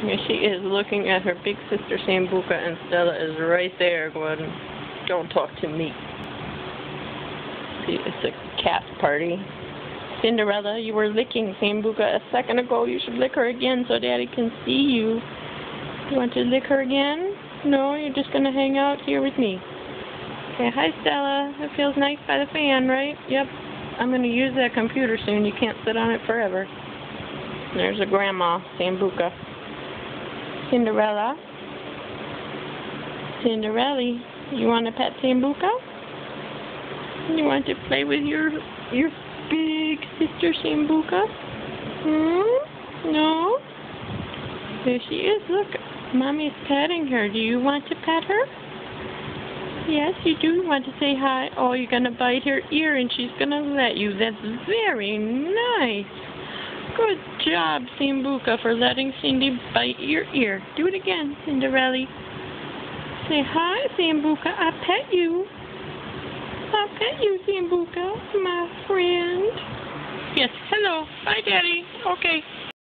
Yeah, she is looking at her big sister Sambuca, and Stella is right there going, "Don't talk to me." See, it's a cat party. Cinderella, you were licking Sambuca a second ago. You should lick her again so Daddy can see you. You want to lick her again? No, you're just going to hang out here with me. Okay, hi Stella. It feels nice by the fan, right? Yep. I'm going to use that computer soon. You can't sit on it forever. There's a grandma, Sambuca. Cinderella? Cinderella, you want to pet Sambuca? You want to play with your big sister Sambuca? No? There she is. Look, Mommy's petting her. Do you want to pet her? Yes, you do want to say hi. Oh, you're going to bite her ear and she's going to let you. That's very nice. Good job, Sambuca, for letting Cindy bite your ear. Do it again, Cinderella. Say hi, Sambuca. I pet you. I pet you, Sambuca, my friend. Yes, hello. Bye, Daddy. Okay.